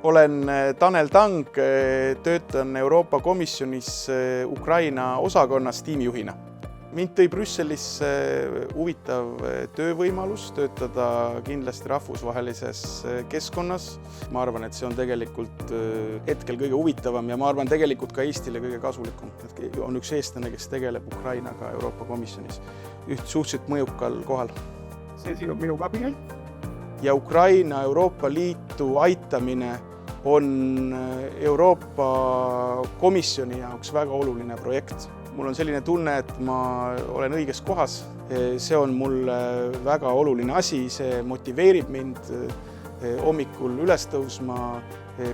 Olen Tanel Tang, töötan Euroopa Komisjonis Ukraina osakonnas tiimijuhina. Mind tõi Brüsselisse huvitav töövõimalus töötada kindlasti rahvusvahelises keskkonnas. Ma arvan, et see on tegelikult hetkel kõige huvitavam ja ma arvan tegelikult ka Eestile kõige kasulikum. On üks eestlane, kes tegeleb Ukrainaga Euroopa Komisjonis suhteliselt mõjukal kohal. See siin on minu kabinet. Ja Ukraina Euroopa Liitu aitamine on Euroopa Komisjoni jaoks väga oluline projekt. Mul on selline tunne, et ma olen õiges kohas. See on mulle väga oluline asi, see motiveerib mind hommikul üles tõusma,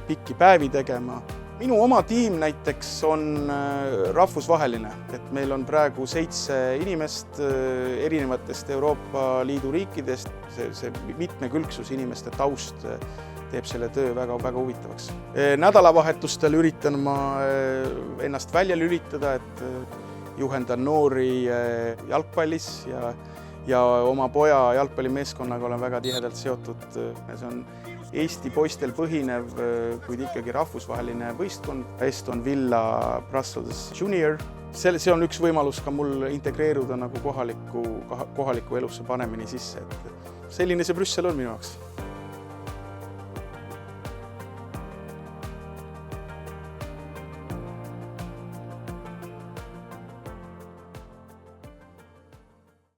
pikki päevi tegema. Minu oma tiim näiteks on rahvusvaheline, et meil on praegu 7 inimest erinevatest Euroopa Liidu riikidest. See mitmekülgsus inimeste taust teeb selle töö väga huvitavaks. Nädalavahetustel üritan ma ennast välja lülitada, et juhendan noori jalgpallis ja oma poja jalgpallimeeskonnaga olen väga tihedalt seotud. See on Eesti poistel põhinev, kuid ikkagi rahvusvaheline võistkond. Aston Villa Brussels Junior. See on üks võimalus ka mul integreeruda nagu kohalikku elusse panemini sisse. Selline see Brüssel on minu jaoks.